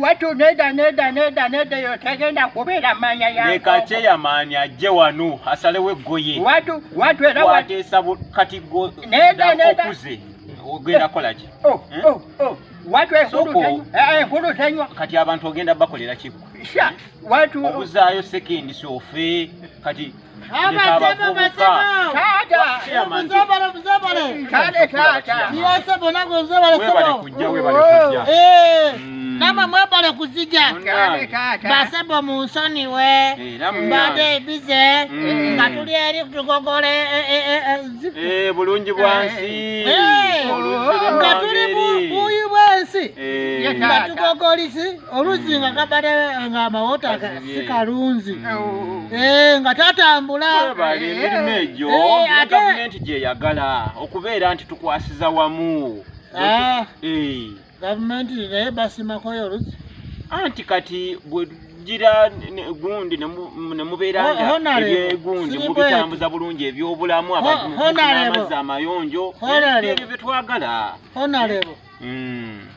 watu neda yotagenda kubera manya ya leka cheya manya ajje wano asalewe eggoye watu era wateesa kati go neda okuze ogenda kolaki watu enkulu tenywa kati abantu ogenda bakolera kiku watu obuzaayo sekendi sofe kati nama mwebale kuzija basebo munsoni we mbade bize nga tuli eri kutugogole bulungi bwansi nga tuli buyi bwensi nga tugogolisi oluzi nga kabade nga amawota sikalunzi nga tatambula emirimu egyo gavumenti gyeyagala okubeera nti tukwasiza wamu gavumenti naye basimakoyo oluzi anti kati bwegira gundi nemubeeranga ebyegundi mubitambuza bulungi ebyobulamu abantu amayonjo ebyo byetwagala honarebo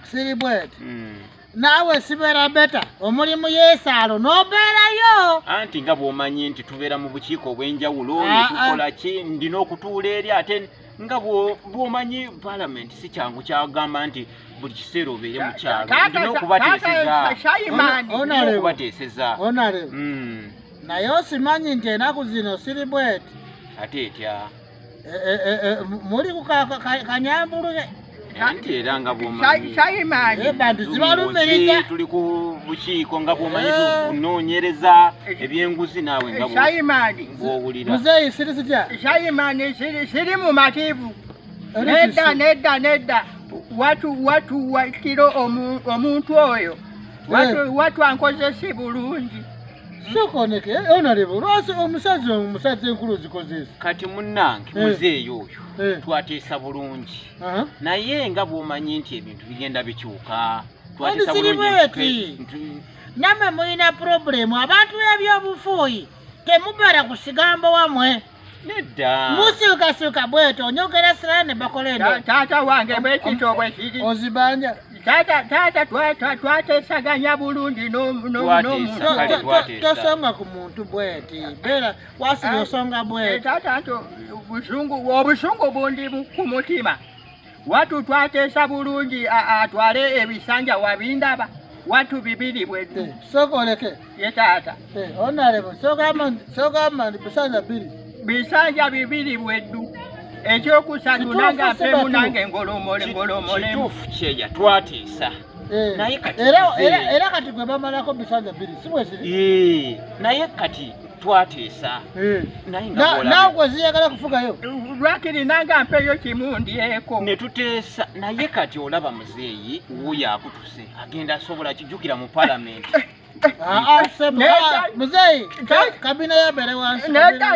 siri bweti naawe sibeera beta omulimu yeesaalo n'obeerayo anti nga bw'omanyi nti tubeera mu bukiiko obw'enjawulo netukola ki ndina okutuula eri ate nga bw'omanyi palamenti si kyangu kyagamba nti buli kiseera obeere mu kyalo ndina okubateeseza naye osimanyi nti enaku zino siri bweti ate etya muli ku kanyambulu anti era nga bw'omanyi bantu zibalumiriza tuli ku bukiiko nga bw'omanyi tunoonyereza ebyenguzi naawe nga bw'owulira muzeeyi siri sitya shayimani siri mu mativu nedda watu wakiro omuntu oyo watu ankozesi bulungi sokoneke onarebo lwasi omusazi enkulu zikozesa kati munnange muzeeyi oyo twateesa bulungi naye nga bw'omanyi nti ebintu bigenda bikyuka twateesa bulungi namwe mulina purobulemu abantu ebyobufuuyi temubala kusigambo wamwe nedda musiukasuuka bweto onyogera sirala ne bakola endo taata wange bwekito bwekiri ozibanja taata twateesaganya bulungi tosonga ku muntu bweti beera wasiri osonga bweti taata nti obusungu bundi ku mutima watu twateesa bulungi atwale ebisanja wabindaba watu bibiri bweddu sokoleke ye taata onarebo sogamba ndi bisanja bibiri bweddu ekyokusatu nanga mpemu nange ngolomole kituufu kyeya twateesa naye kati era kati gwe bamalako bisanja biri sibwesiri naye kati twateesa nawe gwe ziyagala kufugayo lwakiri nanga mpeyo kimu ndyeko ne tuteesa naye kati olaba muzeeyi wuuyo akutuse agenda asobola kijjukira mu palamenti muzeeyi kabina yabere wansi nedda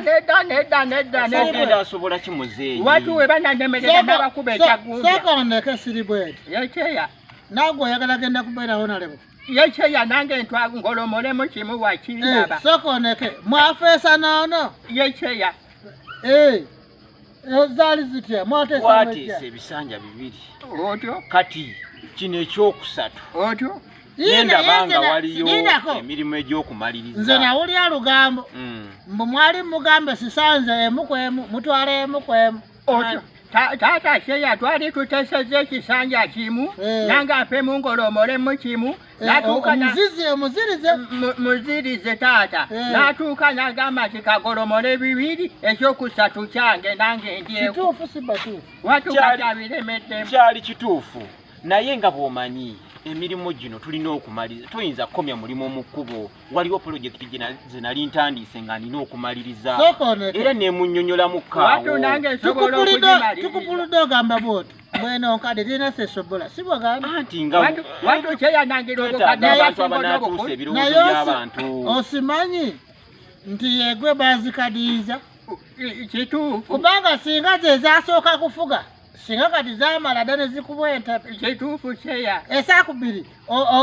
agenda asobola ki muzeeyi watu we bananemerera n'abakuba ekyagundi sekoneke siri bweti yekeya nagwe oyagala genda kubeerawo nalebo yekeya nange ngolomolemu kimu wakiraba sokoneke mwafeesa noono yekeya zaali zitya twateesa ebisanja bibiri otyo kati kino ekyokusatu otyo nendabanga waliyo emirimu egy'okumaliriza nze nawulya lugambo mbu mwali mugambe sisanze emu kwemu mutwala emu kwemu otyo taata kyeya twali tuteeseza ekisanja kimu nanga mpemu ngolomolemu kimu muzirize taata natuuka nagamba nti kagolomole bibiri ekyokusatu kyange nange ndyeko watu katabiremeddemu kyali kituufu naye nga bw'omanyi emirimu gino tulina okumaliriza tuyinza kukomya mulimu mu kkubo waliwo pulojekiti ze nali ntandiise nga nina okumaliriza era nemunnyonnyola mu kkaawo tukupuludde ogamba bwoti mweno nkadde tirina sesobola sibwagamba anti nga watu kyeyanangira abantu abanatuusa ebirowoozo by'abantu osimanyi nti yegwe bazikadiiza kituufu kubanga singa ze zasooka kufuga singa kati zamala dda ne zikubwenta kituufu kyeya esakubiri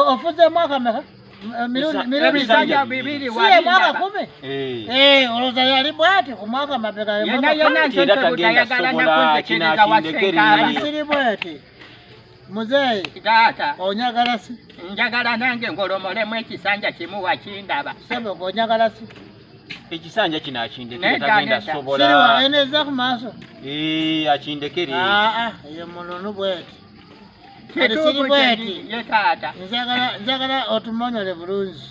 ofuze mwaka meka ebisanja bibiri siye mwaka 10 olowooza yali bwati ku mwaka mabega yena nkyekyo butayagala nakunzikiriza wasenkala siri bwati muzeeyi taata onyagala si njagala nange ngolomolemu ekisanja kimu wakindaba sebo onyagala si ekisanja kino akindekere Nedda, tagenda nedda. sobola siriwa eneza ku maaso akindekere eyo mulunu bweti kituufu bweti. ye taata njagala otumonyole bulungi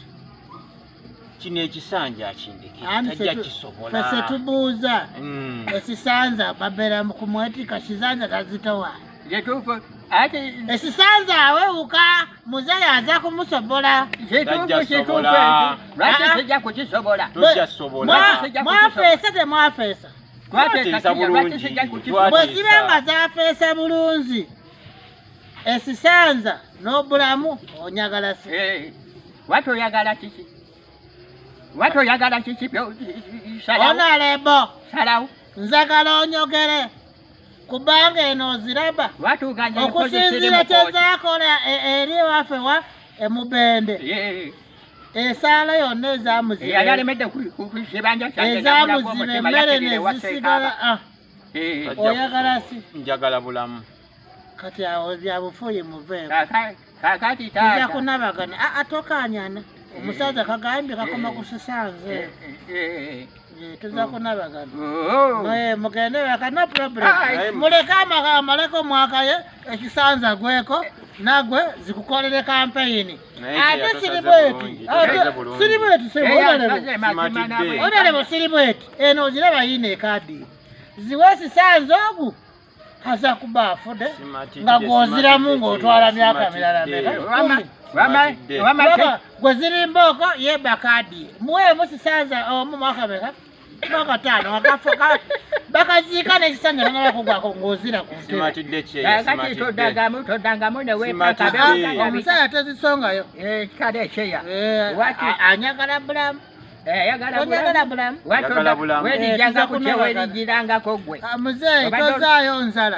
kino ekisanja akindekere ani tajja kisobola fese tubuuza esisanza babeera ku mwetika kizanja tazitowa kituufu ati esisanza awewuka muzeeyi aza kumusobola kituufu kituufu lwaki sijja kukisobola tojja sobola mwafeesa temwafeesa twateesa lwaki sijja kukisobola bwe ziba nga zafeesa bulungi esisanza n'obulamu onyagala si wati oyagala kiki wati oyagala kiki onalebo salawo nzagala onyogere kubanga eno oziraba watuganya okusinziira kyezakola eri waffe wa emubende esaala yonna ezamuziba yalemedde kukibanja ezamuziba emmere nezisigala oyagala si njagala bulamu kati awo byabufuyi muveeko kakati tuza taata kunabagana atokanyana omusaza kagambye kakoma kusisanze tuza kunabagana mugende waka no problem muleke amaleko mwakaye ekisanza gweko nagwe zikukolere kampeyini ate siri bweti onalebo siri bweti eno oziraba yina ekadi ziwe sisanza ogu aza kuba afude nga gwoziramu ng'otwala myaka mirala meka gwe zirimba okwo yeba kadi muweemu sisanza omu mwaka meka mwaka 5 bakaziika n'ekisanja nanabakugwako ng'ozira ku kakati toddangamu newepaka omusaya tezisongayo kale ekyeya anyagala bulamu onyagala bulamu wedijjanga kukyewerigirangako gwe muzeeyi tozaayo nzala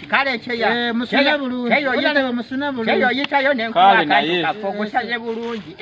kale ekyeya musune bulungi olaba musune bulungi kyeyo oyitayo nenkuba akantu kaffe ogusaze bulungi